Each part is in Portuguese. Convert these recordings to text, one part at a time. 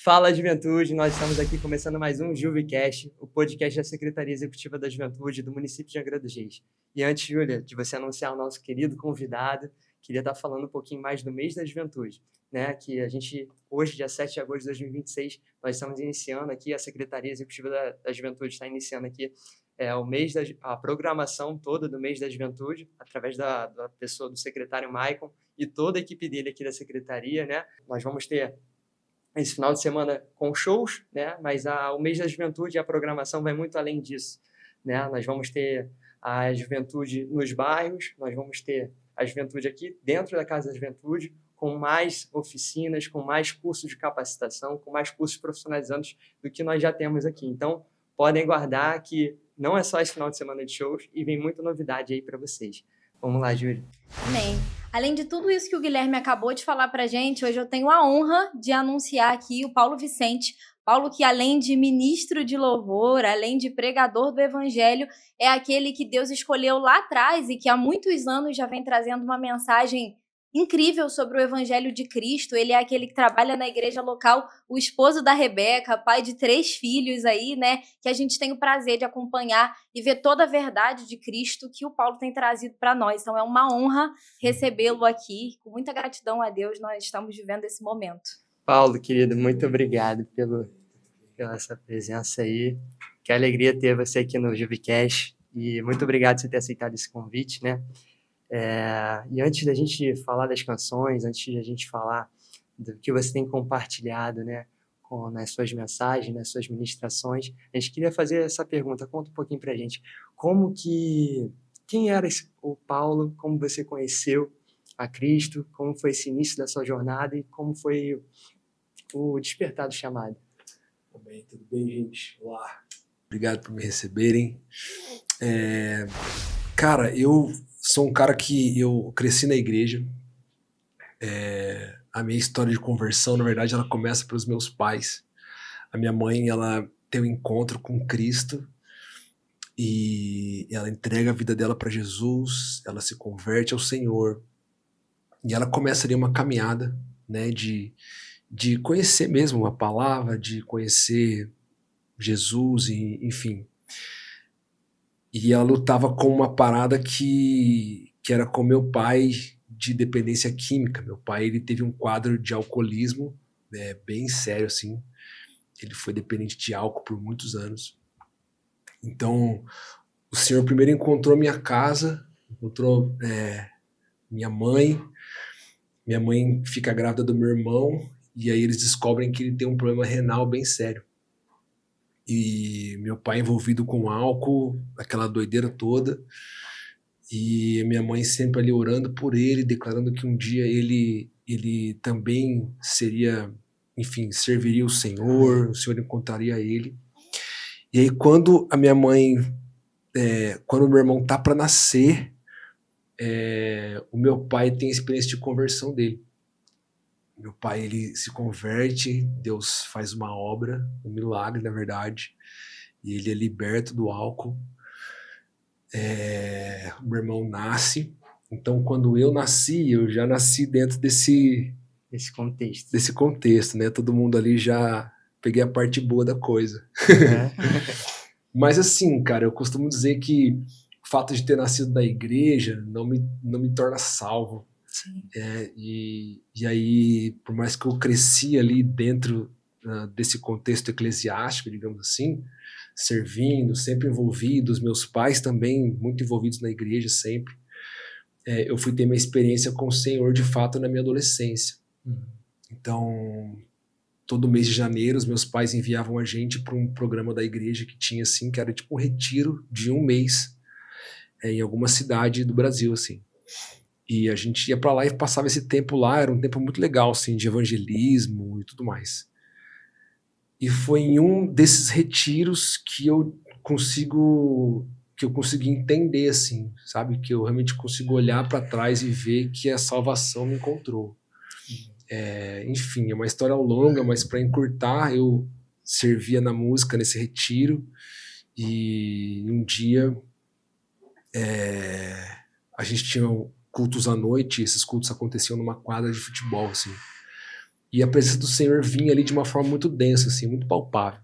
Fala, Juventude! Nós estamos aqui começando mais um JuveCast, o podcast da Secretaria Executiva da Juventude do município de Angra dos Reis. E antes, Júlia, de você anunciar o nosso querido convidado, queria estar falando um pouquinho mais do mês da juventude, né? Que a gente, hoje, dia 7 de agosto de 2026, nós estamos iniciando aqui, a Secretaria Executiva da Juventude está iniciando aqui o mês a programação toda do mês da juventude, através da pessoa do secretário Maicon e toda a equipe dele aqui da Secretaria, né? Nós vamos ter esse final de semana com shows, né? Mas o mês da juventude e a programação vai muito além disso, né? Nós vamos ter a juventude nos bairros, nós vamos ter a juventude aqui dentro da Casa da Juventude, com mais oficinas, com mais cursos de capacitação, com mais cursos profissionalizantes do que nós já temos aqui. Então, podem guardar que não é só esse final de semana de shows e vem muita novidade aí para vocês. Vamos lá, Júlia. Amém. Além de tudo isso que o Guilherme acabou de falar pra gente, hoje eu tenho a honra de anunciar aqui o Paulo Vicente. Paulo, que além de ministro de louvor, além de pregador do evangelho, é aquele que Deus escolheu lá atrás e que há muitos anos já vem trazendo uma mensagem incrível sobre o evangelho de Cristo. Ele é aquele que trabalha na igreja local, o esposo da Rebeca, pai de 3 filhos aí, né, que a gente tem o prazer de acompanhar e ver toda a verdade de Cristo que o Paulo tem trazido para nós. Então é uma honra recebê-lo aqui. Com muita gratidão a Deus, nós estamos vivendo esse momento. Paulo, querido, muito obrigado pela essa presença aí. Que alegria ter você aqui no JuveCast e muito obrigado por você ter aceitado esse convite, né? E antes da gente falar das canções, antes da gente falar do que você tem compartilhado, né, nas suas mensagens, nas suas ministrações, a gente queria fazer essa pergunta. Conta um pouquinho pra gente. Quem era o Paulo? Como você conheceu a Cristo? Como foi esse início da sua jornada e como foi o despertar do chamado? Tudo bem, gente? Olá. Obrigado por me receberem. Cara, eu sou um cara que eu cresci na igreja. A minha história de conversão, na verdade, ela começa pelos meus pais. A minha mãe, ela tem um encontro com Cristo e ela entrega a vida dela para Jesus, ela se converte ao Senhor e ela começa ali uma caminhada, né, de conhecer mesmo a palavra, de conhecer Jesus, e, enfim. E ela lutava com uma parada que era com meu pai, de dependência química. Meu pai, ele teve um quadro de alcoolismo, bem sério, assim. Ele foi dependente de álcool por muitos anos. Então, o Senhor primeiro encontrou minha casa, encontrou minha mãe. Minha mãe fica grávida do meu irmão, e aí eles descobrem que ele tem um problema renal bem sério. E meu pai envolvido com álcool, aquela doideira toda, e minha mãe sempre ali orando por ele, declarando que um dia ele também seria, enfim, serviria o Senhor encontraria ele. E aí quando a minha mãe, quando o meu irmão tá para nascer, o meu pai tem a experiência de conversão dele. Meu pai, ele se converte, Deus faz uma obra, um milagre, na verdade, e ele é liberto do álcool. O meu irmão nasce. Então, quando eu nasci, eu já nasci dentro desse contexto, né? Todo mundo ali já peguei a parte boa da coisa. Mas assim, cara, eu costumo dizer que o fato de ter nascido na igreja não me torna salvo. E aí, por mais que eu cresci ali dentro desse contexto eclesiástico, digamos assim, servindo, sempre envolvido, os meus pais também muito envolvidos na igreja sempre, eu fui ter minha experiência com o Senhor de fato na minha adolescência. Então, todo mês de janeiro, os meus pais enviavam a gente para um programa da igreja que tinha assim, que era tipo um retiro de um mês em alguma cidade do Brasil, assim. E a gente ia para lá e passava esse tempo lá, era um tempo muito legal, assim, de evangelismo e tudo mais. E foi em um desses retiros que eu consegui entender, assim, sabe? Que eu realmente consigo olhar para trás e ver que a salvação me encontrou. Enfim, é uma história longa, mas para encurtar, eu servia na música nesse retiro e um dia a gente tinha cultos à noite, e esses cultos aconteciam numa quadra de futebol, assim. E a presença do Senhor vinha ali de uma forma muito densa, assim, muito palpável.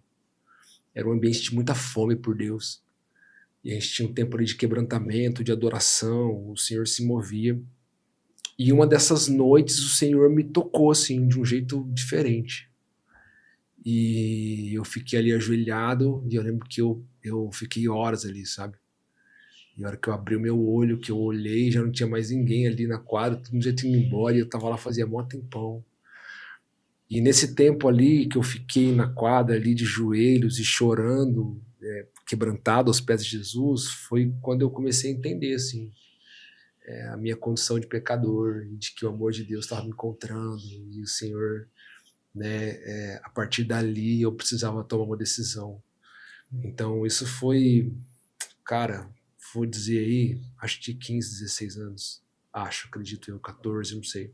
Era um ambiente de muita fome por Deus. E a gente tinha um tempo ali de quebrantamento, de adoração, o Senhor se movia. E uma dessas noites o Senhor me tocou, assim, de um jeito diferente. E eu fiquei ali ajoelhado, e eu lembro que eu fiquei horas ali, sabe? E a hora que eu abri o meu olho, que eu olhei, já não tinha mais ninguém ali na quadra, todo mundo já tinha ido embora, e eu tava lá fazia mó tempão. E nesse tempo ali que eu fiquei na quadra ali de joelhos e chorando, quebrantado aos pés de Jesus, foi quando eu comecei a entender, assim, a minha condição de pecador, de que o amor de Deus estava me encontrando, e o Senhor, né, a partir dali eu precisava tomar uma decisão. Então isso foi, cara, vou dizer aí, acho que 15, 16 anos, acredito eu, 14, não sei.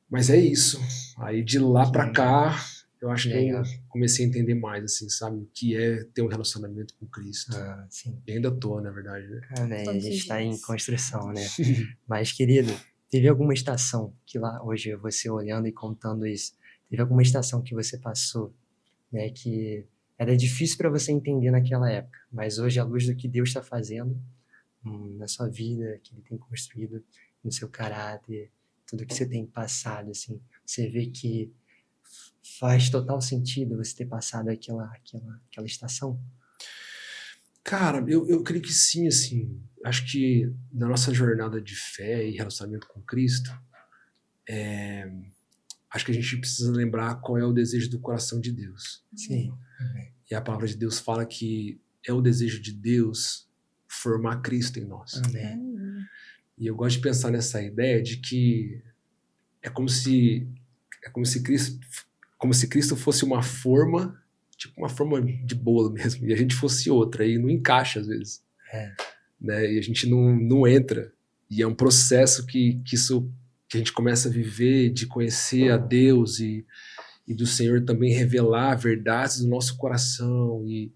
Mas é isso. Aí de lá pra cá, eu acho que eu comecei a entender mais, assim, sabe? O que é ter um relacionamento com Cristo. Sim. E ainda tô, na verdade, né? Amém. A gente tá em construção, né? Mas, querido, teve alguma estação que lá, hoje, você olhando e contando isso, teve alguma estação que você passou, né, que era difícil para você entender naquela época, mas hoje, à luz do que Deus está fazendo na sua vida, que Ele tem construído no seu caráter, tudo que você tem passado, assim, você vê que faz total sentido você ter passado aquela estação? Cara, eu creio que sim, assim. Acho que na nossa jornada de fé e relacionamento com Cristo, acho que a gente precisa lembrar qual é o desejo do coração de Deus. Sim. E a palavra de Deus fala que é o desejo de Deus formar Cristo em nós. Amém. E eu gosto de pensar nessa ideia de que é como se Cristo fosse uma forma, tipo uma forma de bolo mesmo, e a gente fosse outra, e não encaixa às vezes. Né? E a gente não entra. E é um processo que a gente começa a viver, de conhecer a Deus e do Senhor também revelar verdades do nosso coração, e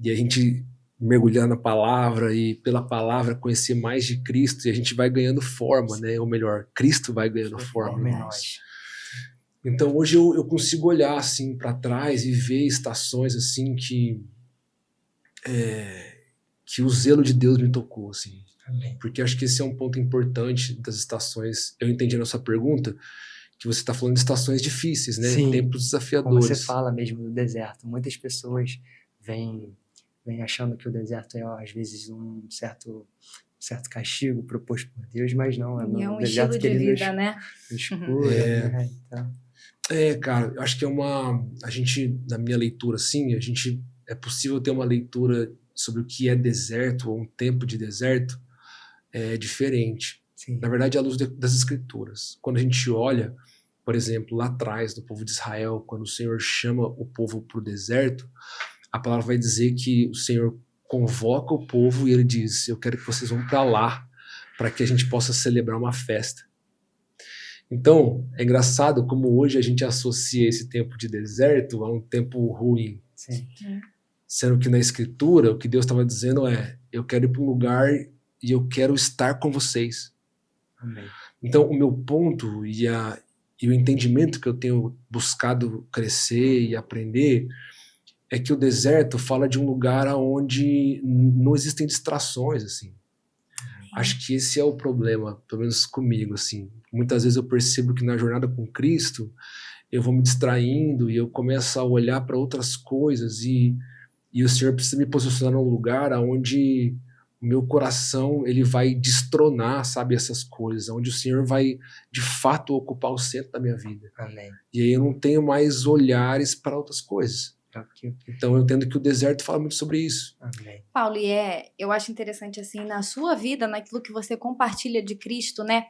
a gente mergulhar na palavra e pela palavra conhecer mais de Cristo, e a gente vai ganhando forma, né? Ou melhor, Cristo vai ganhando forma em nós. Então hoje eu consigo olhar assim para trás e ver estações assim que o zelo de Deus me tocou, assim. Amém. Porque acho que esse é um ponto importante das estações. Eu entendi na sua pergunta que você está falando de estações difíceis, né? Sim. Tempos desafiadores. Como você fala mesmo do deserto, muitas pessoas vêm achando que o deserto é, às vezes, um certo castigo proposto por Deus, mas não. É um deserto estilo de vida, né? Escura, né? Então... cara, eu acho que a gente, na minha leitura, assim, é possível ter uma leitura sobre o que é deserto, ou um tempo de deserto, diferente. Sim. Na verdade, à luz das Escrituras. Quando a gente olha, por exemplo, lá atrás, do povo de Israel, quando o Senhor chama o povo para o deserto, a palavra vai dizer que o Senhor convoca o povo e ele diz: eu quero que vocês vão para lá, para que a gente possa celebrar uma festa. Então, é engraçado como hoje a gente associa esse tempo de deserto a um tempo ruim. Sim. Sendo que na Escritura, o que Deus estava dizendo é: eu quero ir para um lugar e eu quero estar com vocês. Amém. Então, o meu ponto e o entendimento que eu tenho buscado crescer e aprender é que o deserto fala de um lugar onde não existem distrações, assim. Acho que esse é o problema, pelo menos comigo, assim. Muitas vezes eu percebo que na jornada com Cristo eu vou me distraindo e eu começo a olhar para outras coisas e o Senhor precisa me posicionar num lugar onde o meu coração ele vai destronar, sabe, essas coisas, onde o Senhor vai de fato ocupar o centro da minha vida. Amém. E aí eu não tenho mais olhares para outras coisas. Então eu entendo que o deserto fala muito sobre isso. Amém. Paulo, eu acho interessante assim, na sua vida, naquilo que você compartilha de Cristo, né?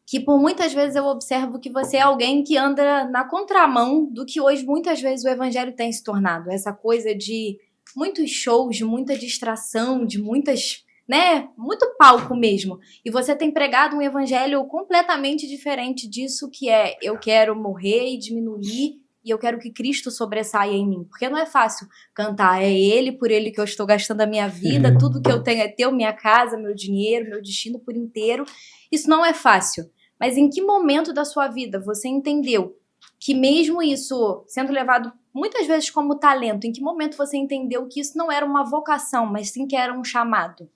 Que por muitas vezes eu observo que você é alguém que anda na contramão do que hoje muitas vezes o evangelho tem se tornado. Essa coisa de muitos shows, de muita distração, de muitas, né? Muito palco mesmo. E você tem pregado um evangelho completamente diferente disso, que é: eu quero morrer e diminuir, e eu quero que Cristo sobressaia em mim. Porque não é fácil cantar, é Ele, por Ele que eu estou gastando a minha vida, tudo que eu tenho é teu, minha casa, meu dinheiro, meu destino por inteiro. Isso não é fácil. Mas em que momento da sua vida você entendeu que mesmo isso sendo levado muitas vezes como talento, em que momento você entendeu que isso não era uma vocação, mas sim que era um chamado?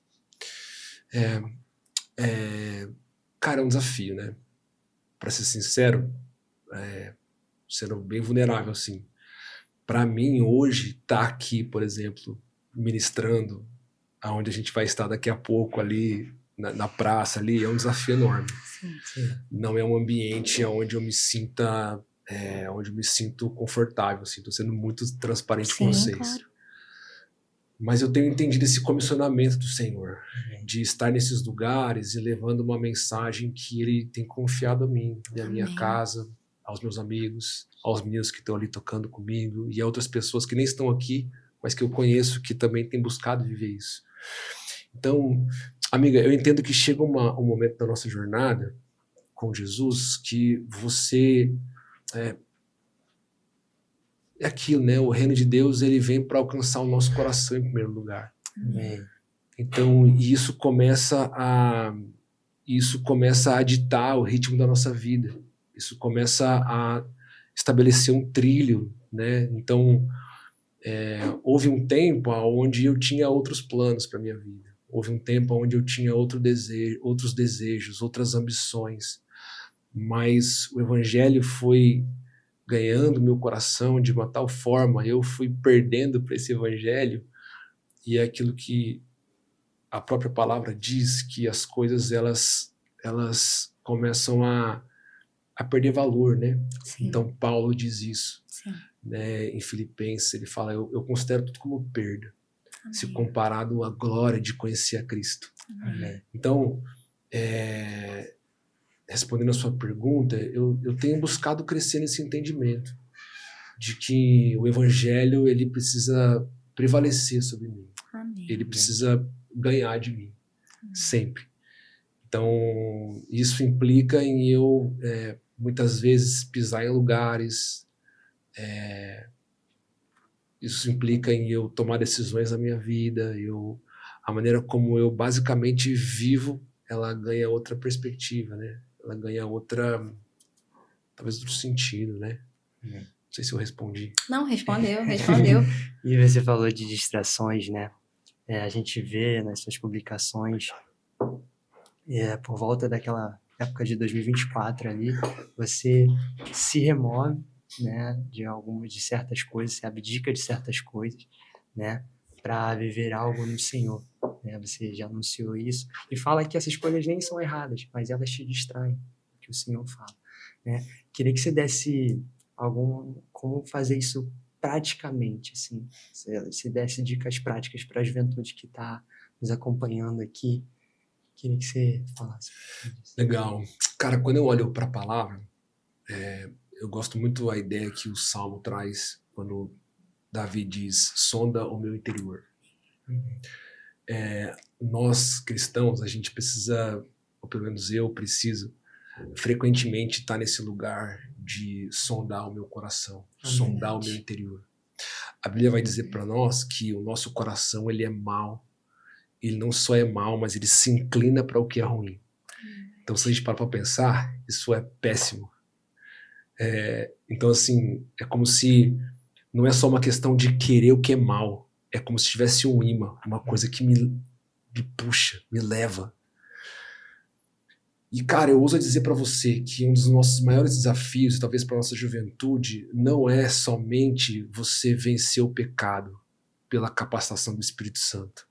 Cara, é um desafio, né? Pra ser sincero, sendo bem vulnerável, assim. Pra mim, hoje, tá aqui, por exemplo, ministrando, aonde a gente vai estar daqui a pouco ali, na praça ali, é um desafio enorme. Sim. Não é um ambiente onde eu me sinta, onde eu me sinto confortável, assim. Tô sendo muito transparente com Sim, vocês. claro. Mas eu tenho entendido esse comissionamento do Senhor, de estar nesses lugares e levando uma mensagem que Ele tem confiado a mim, e à minha Amém. casa, aos meus amigos, aos meninos que estão ali tocando comigo e a outras pessoas que nem estão aqui, mas que eu conheço que também têm buscado viver isso. Então, amiga, eu entendo que chega um momento da nossa jornada com Jesus que você é aquilo, né? O reino de Deus, ele vem para alcançar o nosso coração em primeiro lugar. Amém. Então, isso começa a ditar o ritmo da nossa vida. Isso começa a estabelecer um trilho, né? Então, houve um tempo onde eu tinha outros planos para minha vida. Houve um tempo onde eu tinha outros desejos, outras ambições. Mas o evangelho foi ganhando meu coração de uma tal forma, eu fui perdendo para esse evangelho, e é aquilo que a própria palavra diz, que as coisas elas começam a perder valor, né? Sim. Então Paulo diz isso, Sim. né? Em Filipenses ele fala, eu considero tudo como perda, se Amém. comparado à glória de conhecer a Cristo. Amém. Então, respondendo a sua pergunta, eu tenho buscado crescer nesse entendimento de que o evangelho ele precisa prevalecer sobre mim. Amém. Ele precisa ganhar de mim, sempre. Então, isso implica em eu, muitas vezes, pisar em lugares, isso implica em eu tomar decisões na minha vida, a maneira como eu basicamente vivo, ela ganha outra perspectiva, né? Ela ganha talvez outro sentido, né? Não sei se eu respondi. Não, respondeu. E você falou de distrações, né? A gente vê nas suas publicações, por volta daquela época de 2024 ali, você se remove, né, de certas coisas, se abdica de certas coisas, né, para viver algo no Senhor, né? Você já anunciou isso e fala que essas coisas nem são erradas, mas elas te distraem, o que o Senhor fala, né? Queria que você desse como fazer isso praticamente, assim, se desse dicas práticas para a juventude que está nos acompanhando aqui. Queria que você falasse. Legal. Cara, quando eu olho para a palavra, eu gosto muito da ideia que o Salmo traz quando Davi diz, sonda o meu interior. Nós, cristãos, a gente precisa, ou pelo menos eu preciso, frequentemente estar nesse lugar de sondar o meu coração, sondar o meu interior. A Bíblia vai dizer para nós que o nosso coração ele é mau. Ele não só é mau, mas ele se inclina para o que é ruim. Então, se a gente parar para pensar, isso é péssimo. Então, assim, é como se não é só uma questão de querer o que é mal. É como se tivesse um imã, uma coisa que me puxa, me leva. E, cara, eu ouso dizer para você que um dos nossos maiores desafios, talvez para nossa juventude, não é somente você vencer o pecado pela capacitação do Espírito Santo.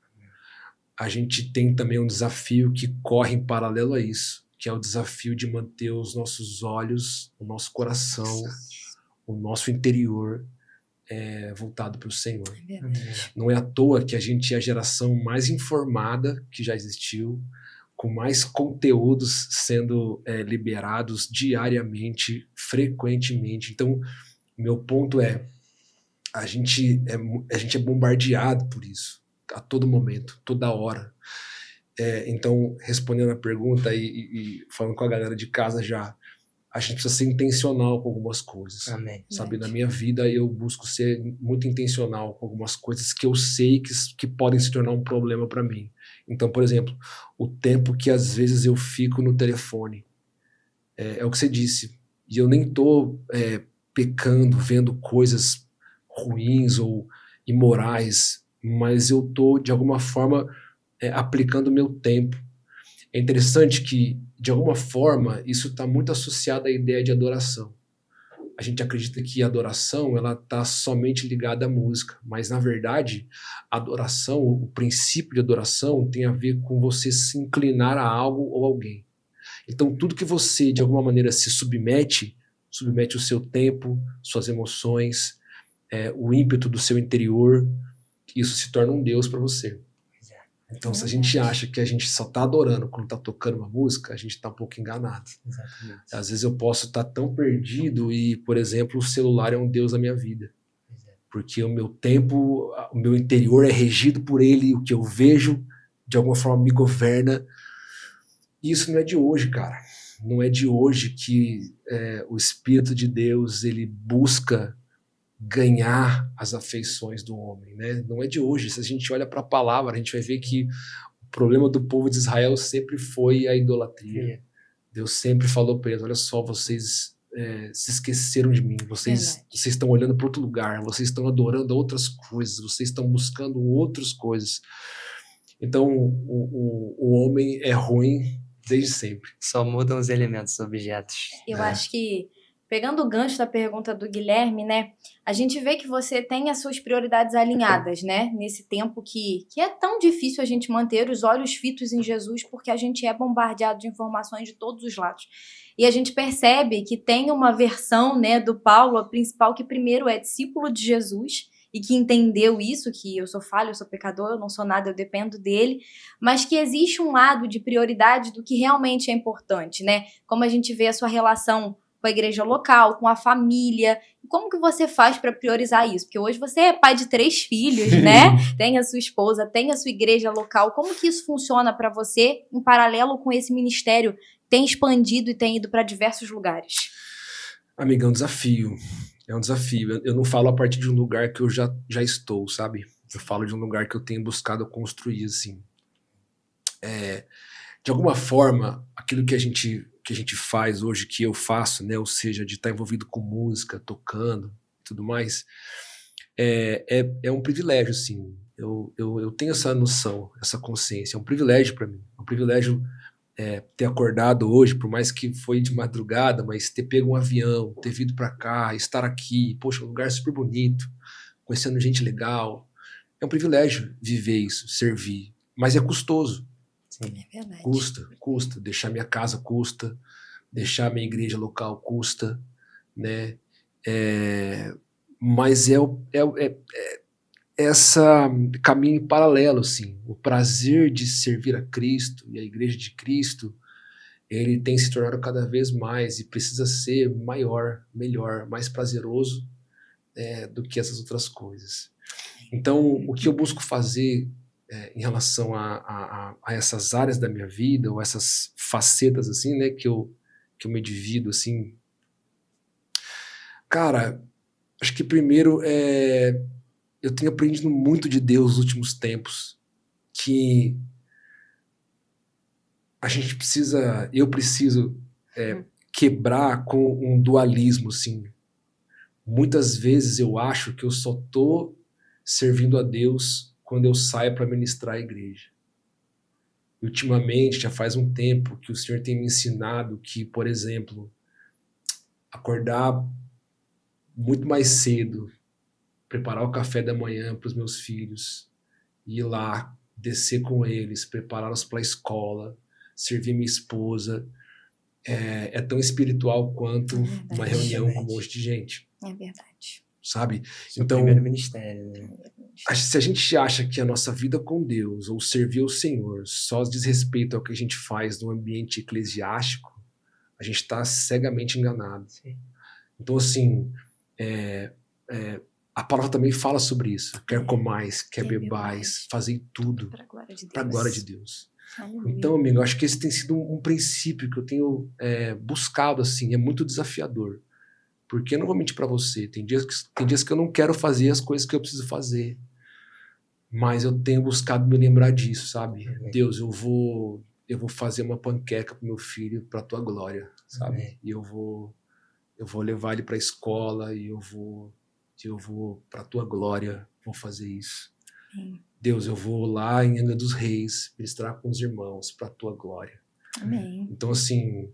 A gente tem também um desafio que corre em paralelo a isso, que é o desafio de manter os nossos olhos, o nosso coração, o nosso interior voltado para o Senhor. Não é à toa que a gente é a geração mais informada que já existiu, com mais conteúdos sendo liberados diariamente, frequentemente. Então, meu ponto a gente é bombardeado por isso, a todo momento, toda hora. Então, respondendo a pergunta e falando com a galera de casa já, a gente precisa ser intencional com algumas coisas. Amém. Sabe, na minha vida eu busco ser muito intencional com algumas coisas que eu sei que podem se tornar um problema para mim. Então, por exemplo, o tempo que às vezes eu fico no telefone. É o que você disse. E eu nem tô pecando, vendo coisas ruins ou imorais, mas eu estou, de alguma forma, aplicando o meu tempo. É interessante que, de alguma forma, isso está muito associado à ideia de adoração. A gente acredita que a adoração ela está somente ligada à música, mas, na verdade, a adoração, o princípio de adoração tem a ver com você se inclinar a algo ou alguém. Então, tudo que você, de alguma maneira, se submete o seu tempo, suas emoções, o ímpeto do seu interior, isso se torna um Deus para você. Então, se a gente acha que a gente só está adorando quando está tocando uma música, a gente está um pouco enganado. Exatamente. Às vezes eu posso estar tão perdido e, por exemplo, o celular é um Deus da minha vida. Porque o meu tempo, o meu interior é regido por ele, o que eu vejo, de alguma forma, me governa. E isso não é de hoje, cara. Não é de hoje que o Espírito de Deus ele busca ganhar as afeições do homem, né? Não é de hoje. Se a gente olha para a palavra, a gente vai ver que o problema do povo de Israel sempre foi a idolatria. Deus sempre falou para eles, olha só, vocês se esqueceram de mim, vocês estão olhando para outro lugar, vocês estão adorando outras coisas, vocês estão buscando outras coisas. Então, o homem é ruim desde sempre. Só mudam os elementos, os objetos. Eu acho que, pegando o gancho da pergunta do Guilherme, né, a gente vê que você tem as suas prioridades alinhadas, né, nesse tempo que é tão difícil a gente manter os olhos fitos em Jesus, porque a gente é bombardeado de informações de todos os lados. E a gente percebe que tem uma versão, né, do Paulo, a principal, que primeiro é discípulo de Jesus, e que entendeu isso, que eu sou falho, eu sou pecador, eu não sou nada, eu dependo dele, mas que existe um lado de prioridade do que realmente é importante, né? Como a gente vê a sua relação com a igreja local, com a família. Como que você faz para priorizar isso? Porque hoje você é pai de 3 filhos, né? Tem a sua esposa, tem a sua igreja local. Como que isso funciona para você em paralelo com esse ministério que tem expandido e tem ido para diversos lugares? Amiga, é um desafio. É um desafio. Eu não falo a partir de um lugar que eu já estou, sabe? Eu falo de um lugar que eu tenho buscado construir, assim. De alguma forma, aquilo que a gente faz hoje, que eu faço, né? Ou seja, de estar envolvido com música, tocando, tudo mais, é um privilégio, assim. Eu tenho essa noção, essa consciência. É um privilégio para mim. É um privilégio ter acordado hoje, por mais que foi de madrugada, mas ter pego um avião, ter vindo para cá, estar aqui, poxa, um lugar super bonito, conhecendo gente legal. É um privilégio viver isso, servir. Mas é custoso. Sim. É verdade. Custa. Deixar minha casa custa, deixar minha igreja local custa, né? Mas essa caminho em paralelo, assim. O prazer de servir a Cristo e a igreja de Cristo, ele tem se tornado cada vez mais e precisa ser maior, melhor, mais prazeroso do que essas outras coisas. Então, o que eu busco fazer em relação a essas áreas da minha vida, ou essas facetas, assim, né, que eu me divido, assim. Cara, acho que primeiro eu tenho aprendido muito de Deus nos últimos tempos, que eu preciso quebrar com um dualismo, assim. Muitas vezes eu acho que eu só tô servindo a Deus quando eu saio para ministrar a igreja. E ultimamente, já faz um tempo que o Senhor tem me ensinado que, por exemplo, acordar muito mais cedo, preparar o café da manhã para os meus filhos, ir lá, descer com eles, prepará-los para a escola, servir minha esposa, é tão espiritual quanto uma reunião com um monte de gente. É verdade. Sabe? Então, primeiro ministério, né? Se a gente acha que a nossa vida com Deus ou servir ao Senhor só diz respeito ao que a gente faz no ambiente eclesiástico, a gente está cegamente enganado. Sim. Então, assim, a palavra também fala sobre isso. Quer comais, quer bebais, fazei tudo para a glória de Deus. Então, amigo, acho que esse tem sido um princípio que eu tenho buscado, assim, é muito desafiador. Porque eu não vou mentir para você, tem dias que eu não quero fazer as coisas que eu preciso fazer. Mas eu tenho buscado me lembrar disso, sabe? Deus, eu vou fazer uma panqueca pro meu filho, pra tua glória, sabe? E eu vou eu vou levar ele para a escola e eu vou para a tua glória, vou fazer isso. Amém. Deus, eu vou lá em Angra dos Reis ministrar com os irmãos para a tua glória. Amém. Então, assim,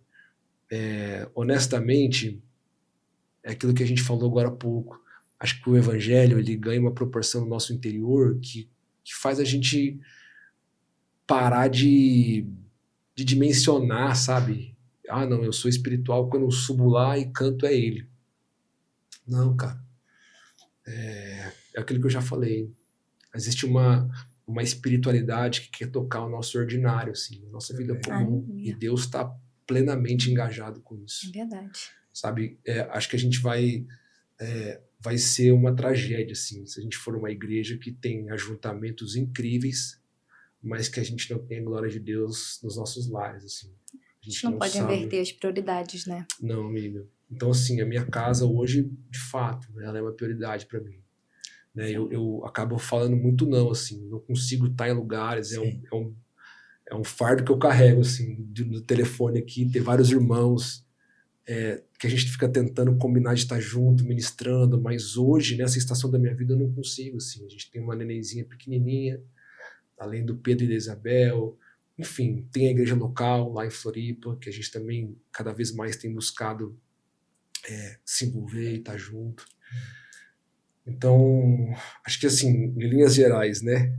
honestamente, é aquilo que a gente falou agora há pouco. Acho que o evangelho ele ganha uma proporção no nosso interior que faz a gente parar de dimensionar, sabe? Ah, não, eu sou espiritual, quando eu subo lá e canto é ele. Não, cara. É aquilo que eu já falei. Existe uma espiritualidade que quer tocar o nosso ordinário, assim, a nossa vida comum. Aleluia. E Deus está plenamente engajado com isso. É verdade. Sabe? Acho que a gente vai ser uma tragédia, assim, se a gente for uma igreja que tem ajuntamentos incríveis, mas que a gente não tem a glória de Deus nos nossos lares, assim. A gente não pode sabe inverter as prioridades, né? Não, amiga. Então, assim, a minha casa hoje, de fato, ela é uma prioridade para mim. Né? Eu acabo falando muito não, assim, não consigo estar em lugares, é um fardo que eu carrego, assim, no telefone aqui, ter vários irmãos, que a gente fica tentando combinar de estar junto, ministrando, mas hoje, nessa estação da minha vida, eu não consigo, assim. A gente tem uma nenenzinha pequenininha, além do Pedro e da Isabel, enfim, tem a igreja local lá em Floripa, que a gente também cada vez mais tem buscado se envolver e estar junto. Então, acho que assim, em linhas gerais, né?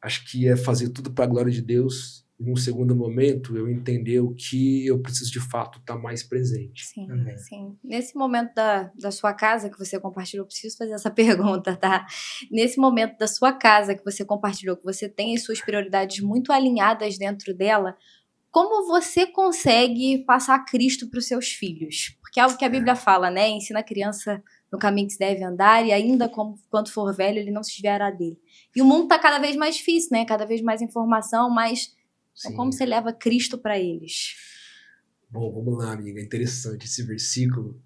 Acho que é fazer tudo para a glória de Deus. E num segundo momento, eu entender o que eu preciso de fato estar mais presente. Sim, Amém. sim. Nesse momento da sua casa que você compartilhou, eu preciso fazer essa pergunta, tá? Nesse momento da sua casa que você compartilhou, que você tem as suas prioridades muito alinhadas dentro dela, como você consegue passar Cristo para os seus filhos? Porque é algo que a Bíblia fala, né? Ensina a criança no caminho que se deve andar e ainda quando for velho, ele não se desviará dele. E o mundo está cada vez mais difícil, né? Cada vez mais informação, mas então, como você leva Cristo para eles? Bom, vamos lá, amiga. É interessante esse versículo.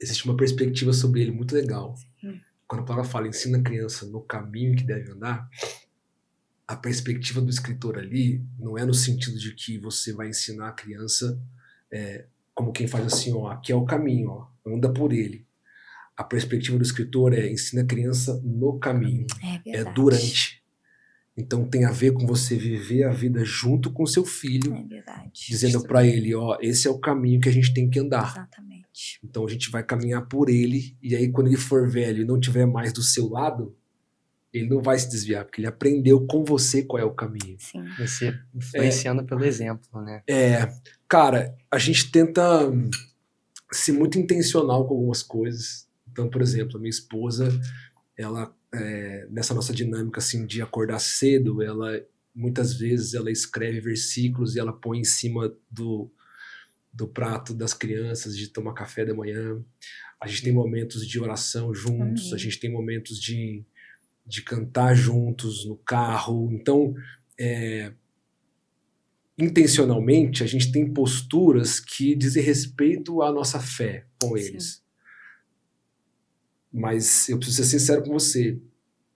Existe uma perspectiva sobre ele muito legal. Sim. Quando a palavra fala ensina a criança no caminho que deve andar, a perspectiva do escritor ali não é no sentido de que você vai ensinar a criança como quem faz assim, ó, aqui é o caminho, ó, anda por ele. A perspectiva do escritor ensina a criança no caminho, É verdade. durante. Então tem a ver com você viver a vida junto com seu filho, É verdade. dizendo para ele, ó, esse é o caminho que a gente tem que andar. Exatamente. Então a gente vai caminhar por ele, e aí quando ele for velho e não tiver mais do seu lado, ele não vai se desviar, porque ele aprendeu com você qual é o caminho. Sim. Você influenciando pelo exemplo, né? Cara, a gente tenta ser muito intencional com algumas coisas. Então, por exemplo, a minha esposa, ela, nessa nossa dinâmica assim, de acordar cedo, muitas vezes ela escreve versículos e ela põe em cima do prato das crianças, de tomar café da manhã. A gente tem momentos de oração juntos, a gente tem momentos de cantar juntos no carro. Então, intencionalmente, a gente tem posturas que dizem respeito à nossa fé com eles. Mas eu preciso ser sincero com você.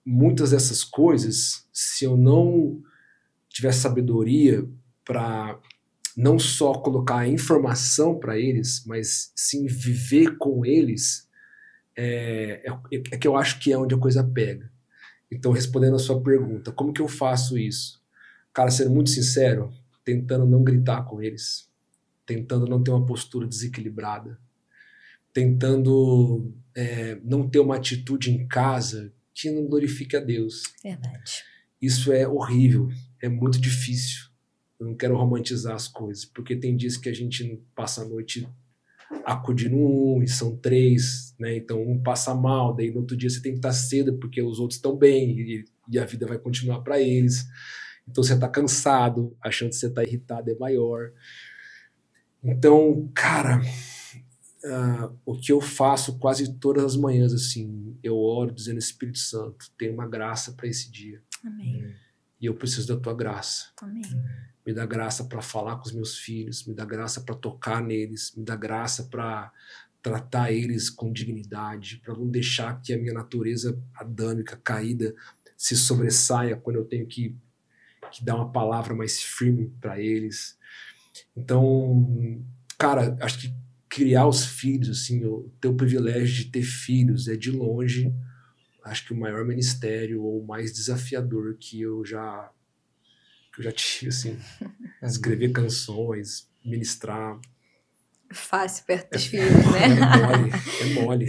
Muitas dessas coisas, se eu não tiver sabedoria para não só colocar a informação para eles, mas sim viver com eles, é que eu acho que é onde a coisa pega. Então, respondendo a sua pergunta, como que eu faço isso? Cara, sendo muito sincero, tentando não gritar com eles, tentando não ter uma postura desequilibrada, tentando não ter uma atitude em casa que não glorifique a Deus. Verdade. Isso é horrível, é muito difícil. Eu não quero romantizar as coisas, porque tem dias que a gente passa a noite acudindo e são 3, né? Então um passa mal, daí no outro dia você tem que estar cedo porque os outros estão bem e a vida vai continuar para eles. Então você está cansado, a chance de você estar irritado é maior. Então, cara, o que eu faço quase todas as manhãs, assim, eu oro dizendo: Espírito Santo, tem uma graça para esse dia. Amém. E eu preciso da tua graça. Amém. Me dá graça para falar com os meus filhos, me dá graça para tocar neles, me dá graça para tratar eles com dignidade, para não deixar que a minha natureza adâmica, caída, se sobressaia quando eu tenho que dar uma palavra mais firme para eles. Então, cara, acho que criar os filhos, assim, eu ter o privilégio de ter filhos é de longe, acho que o maior ministério ou o mais desafiador que eu já tive, assim. Escrever canções, ministrar. Fácil perto dos filhos, né? É mole.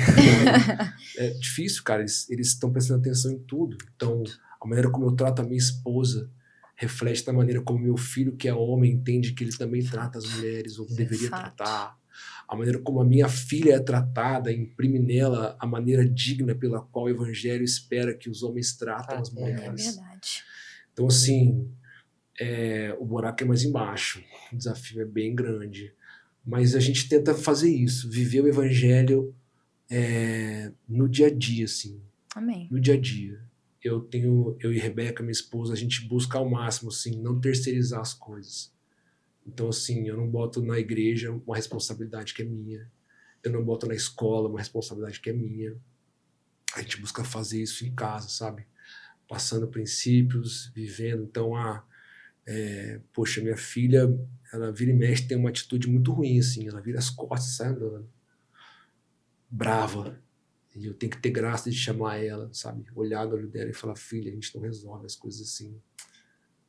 É difícil, cara. Eles estão prestando atenção em tudo. Então, a maneira como eu trato a minha esposa reflete da maneira como meu filho, que é homem, entende que ele também trata as mulheres, ou deveria tratar. A maneira como a minha filha é tratada imprime nela a maneira digna pela qual o evangelho espera que os homens tratem as mulheres. É verdade. Então, assim, o buraco é mais embaixo. O desafio é bem grande. Mas a gente tenta fazer isso, viver o evangelho no dia a dia, assim. Amém. No dia a dia. Eu e Rebeca, minha esposa, a gente busca ao máximo, assim, não terceirizar as coisas. Então, assim, eu não boto na igreja uma responsabilidade que é minha. Eu não boto na escola uma responsabilidade que é minha. A gente busca fazer isso em casa, sabe? Passando princípios, vivendo. Então, poxa, minha filha, ela vira e mexe, tem uma atitude muito ruim, assim. Ela vira as costas, sai andando. Brava. E eu tenho que ter graça de chamar ela, sabe? Olhar no olho dela e falar, filha, a gente não resolve as coisas assim.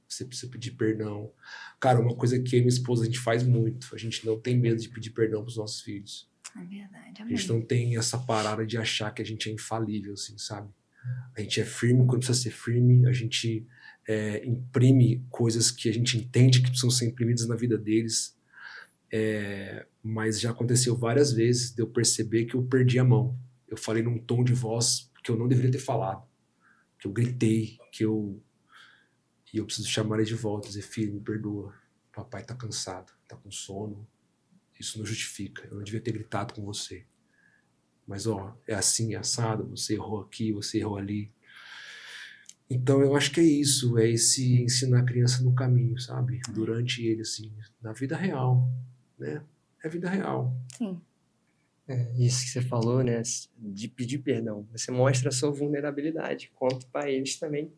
Você precisa pedir perdão. Cara, uma coisa que eu e minha esposa a gente faz muito. A gente não tem medo de pedir perdão pros nossos filhos. É verdade, amém. A gente não tem essa parada de achar que a gente é infalível, assim, sabe? A gente é firme quando precisa ser firme. A gente imprime coisas que a gente entende que precisam ser imprimidas na vida deles. Mas já aconteceu várias vezes de eu perceber que eu perdi a mão. Eu falei num tom de voz que eu não deveria ter falado. Que eu gritei, E eu preciso chamar ele de volta, dizer, filho, me perdoa. Papai tá cansado, tá com sono. Isso não justifica. Eu não devia ter gritado com você. Mas, é assim, é assado. Você errou aqui, você errou ali. Então, eu acho que é isso. É esse ensinar a criança no caminho, sabe? Durante ele, assim, na vida real, né? É vida real. Sim. Isso que você falou, né? De pedir perdão. Você mostra a sua vulnerabilidade. Conta para eles também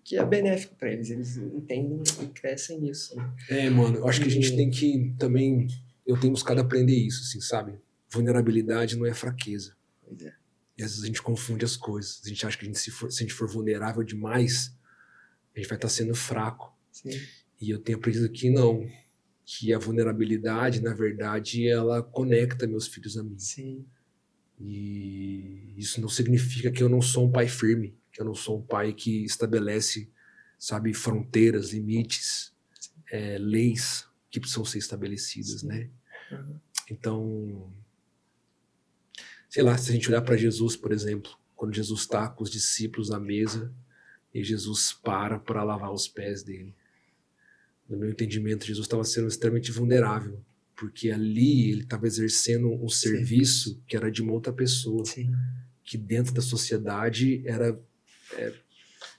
que é benéfico para eles. Eles entendem e crescem nisso. Né? Mano, eu acho que a gente tem que também... Eu tenho buscado aprender isso, assim, sabe? Vulnerabilidade não é fraqueza. Pois é. E às vezes a gente confunde as coisas. A gente acha que se a gente for vulnerável demais, a gente vai estar sendo fraco. Sim. E eu tenho aprendido que não. Que a vulnerabilidade, na verdade, ela conecta meus filhos a mim. Sim. E isso não significa que eu não sou um pai firme, que eu não sou um pai que estabelece, sabe, fronteiras, limites, leis que precisam ser estabelecidas, Sim. né? Uhum. Então, sei lá, se a gente olhar para Jesus, por exemplo, quando Jesus está com os discípulos à mesa e Jesus para lavar os pés dele. No meu entendimento, Jesus estava sendo extremamente vulnerável, porque ali ele estava exercendo um serviço que era de uma outra pessoa, Sim. que dentro da sociedade era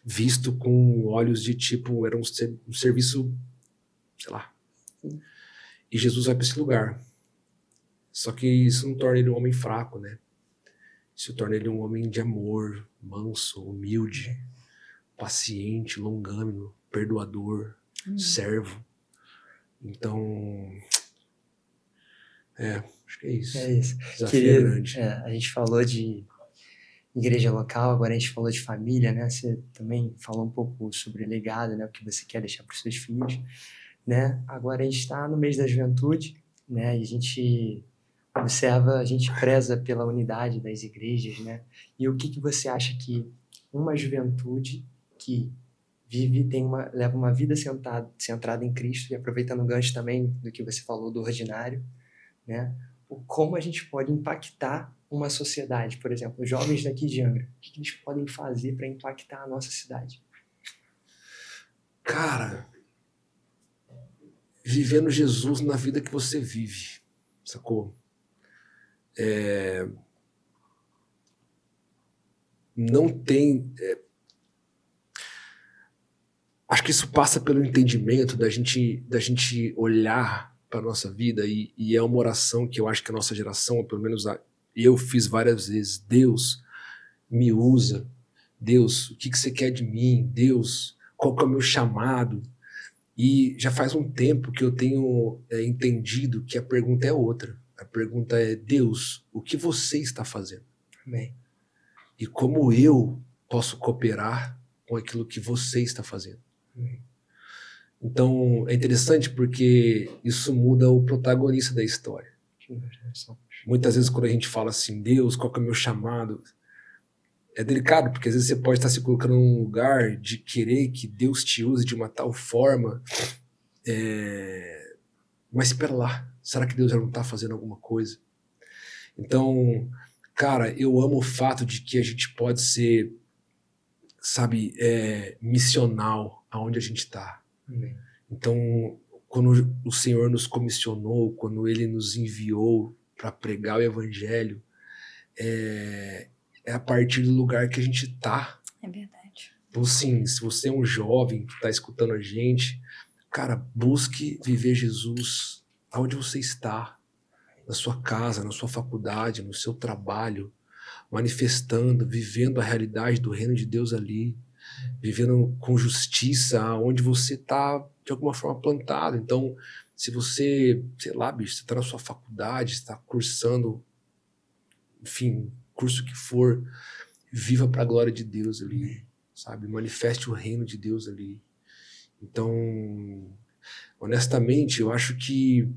visto com olhos de tipo, era um serviço, sei lá. Sim. E Jesus vai para esse lugar. Só que isso não torna ele um homem fraco, né? Isso torna ele um homem de amor, manso, humilde, paciente, longânimo, perdoador, servo. Então, acho que é isso. É isso. O desafio é grande. A gente falou de igreja local, agora a gente falou de família, né? Você também falou um pouco sobre legado, né? O que você quer deixar para os seus filhos, né? Agora a gente está no mês da juventude, né? E a gente observa, a gente preza pela unidade das igrejas, né? E o que você acha que uma juventude que leva uma vida centrada em Cristo, e aproveitando o gancho também do que você falou do ordinário, né? Como a gente pode impactar uma sociedade, por exemplo, os jovens daqui de Angra, o que eles podem fazer para impactar a nossa cidade? Cara, vivendo Jesus na vida que você vive, sacou? Não tem... Acho que isso passa pelo entendimento da gente olhar para a nossa vida e é uma oração que eu acho que a nossa geração, ou pelo menos eu fiz várias vezes. Deus, me usa. Deus, o que você quer de mim? Deus, qual que é o meu chamado? E já faz um tempo que eu tenho entendido que a pergunta é outra. A pergunta é, Deus, o que você está fazendo? Amém. E como eu posso cooperar com aquilo que você está fazendo? Amém. Então, é interessante porque isso muda o protagonista da história. Muitas vezes quando a gente fala assim, Deus, qual que é o meu chamado? É delicado, porque às vezes você pode estar se colocando num lugar de querer que Deus te use de uma tal forma, mas espera lá, será que Deus já não está fazendo alguma coisa? Então, cara, eu amo o fato de que a gente pode ser, sabe, missional aonde a gente está. Amém. Então, quando o Senhor nos comissionou, quando Ele nos enviou para pregar o Evangelho, é a partir do lugar que a gente está. É verdade. Então, assim, se você é um jovem que está escutando a gente, cara, busque viver Jesus aonde você está, na sua casa, na sua faculdade, no seu trabalho, manifestando, vivendo a realidade do reino de Deus ali, vivendo com justiça onde você está, de alguma forma, plantado. Então, se você, sei lá, bicho, você está na sua faculdade, está cursando, enfim, curso que for, viva para a glória de Deus ali, sabe? Manifeste o reino de Deus ali. Então, honestamente, eu acho que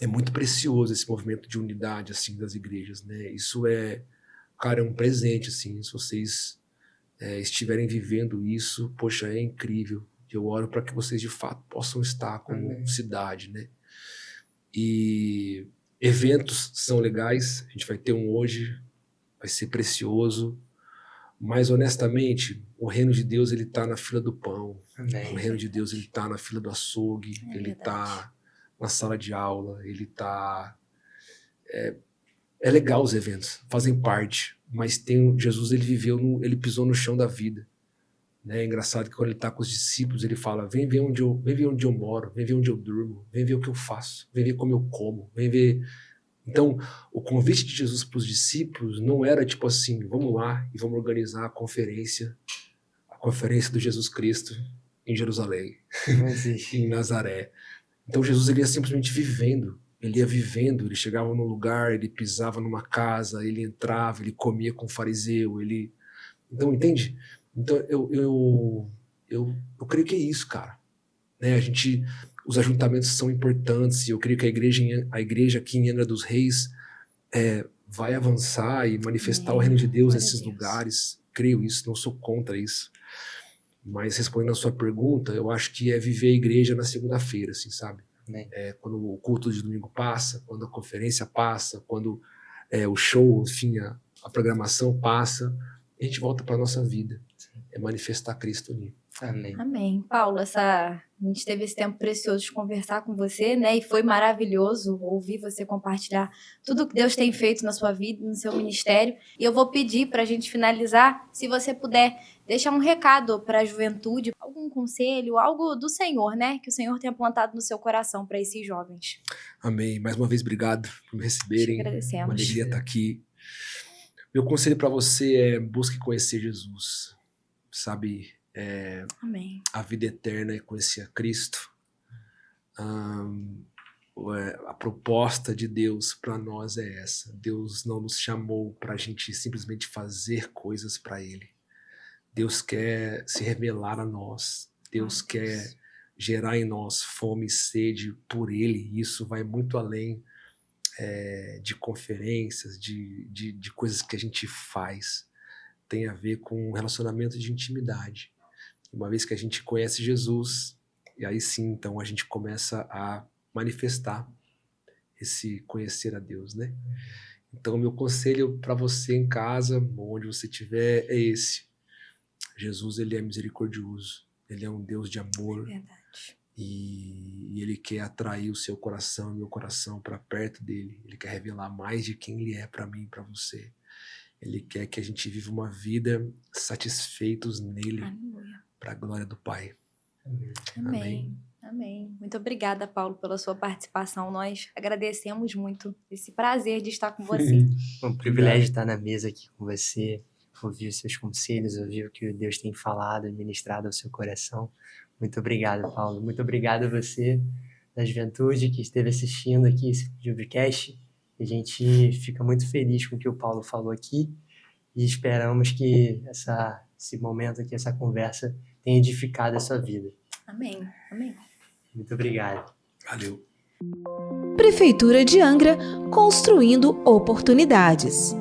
é muito precioso esse movimento de unidade, assim, das igrejas, né? Isso cara, é um presente, assim, se vocês estiverem vivendo isso, poxa, é incrível. Eu oro para que vocês, de fato, possam estar como cidade, né? E eventos são legais, a gente vai ter um hoje, vai ser precioso, mas, honestamente, o reino de Deus, ele tá na fila do pão. Amém. O reino de Deus, ele tá na fila do açougue, ele tá na sala de aula, ele tá... É legal os eventos, fazem parte, mas Jesus, ele ele pisou no chão da vida. Né? É engraçado que quando ele tá com os discípulos, ele fala, vem ver onde eu moro, vem ver onde eu durmo, vem ver o que eu faço, vem ver como eu como, vem ver... Então, o convite de Jesus para os discípulos não era tipo assim, vamos lá e vamos organizar a conferência do Jesus Cristo em Jerusalém, Não existe. em Nazaré. Então Jesus, ele ia simplesmente vivendo, ele chegava num lugar, ele pisava numa casa, ele entrava, ele comia com o fariseu, então, entende? Então eu creio que é isso, cara, né? Os ajuntamentos são importantes, e eu creio que a igreja aqui em Angra dos Reis vai avançar e manifestar o reino de Deus nesses lugares. Creio isso, não sou contra isso. Mas respondendo a sua pergunta, eu acho que é viver a igreja na segunda-feira, assim, sabe? Quando o culto de domingo passa, quando a conferência passa, quando o show, enfim, a programação passa, a gente volta para nossa vida. É manifestar Cristo ali. Amém. Amém. Paulo, a gente teve esse tempo precioso de conversar com você, né? E foi maravilhoso ouvir você compartilhar tudo que Deus tem feito na sua vida, no seu ministério. E eu vou pedir para a gente finalizar, se você puder deixar um recado para a juventude, algum conselho, algo do Senhor, né? Que o Senhor tenha plantado no seu coração para esses jovens. Amém. Mais uma vez, obrigado por me receberem. Te agradecemos. Uma alegria estar aqui. Meu conselho para você é busque conhecer Jesus. Sabe, Amém. a vida eterna é conhecer a Cristo. A proposta de Deus para nós é essa. Deus não nos chamou para a gente simplesmente fazer coisas para Ele. Deus quer se revelar a nós. Deus quer gerar em nós fome e sede por Ele. Isso vai muito além de conferências, de coisas que a gente faz. Tem a ver com um relacionamento de intimidade. Uma vez que a gente conhece Jesus, e aí sim, então, a gente começa a manifestar esse conhecer a Deus, né? Então, meu conselho para você em casa, onde você estiver, é esse. Jesus, ele é misericordioso. Ele é um Deus de amor. Verdade. E ele quer atrair o seu coração e meu coração para perto dele. Ele quer revelar mais de quem ele é para mim e para você. Ele quer que a gente viva uma vida satisfeitos nele, para a glória do Pai. Amém. Amém. Muito obrigada, Paulo, pela sua participação. Nós agradecemos muito esse prazer de estar com você. É um privilégio estar na mesa aqui com você, ouvir os seus conselhos, ouvir o que Deus tem falado e ministrado ao seu coração. Muito obrigado, Paulo. Muito obrigado a você da Juventude que esteve assistindo aqui esse Juvicast. A gente fica muito feliz com o que o Paulo falou aqui e esperamos que esse momento aqui, essa conversa, tenha edificado a sua vida. Amém. Amém. Muito obrigado. Valeu. Prefeitura de Angra, construindo oportunidades.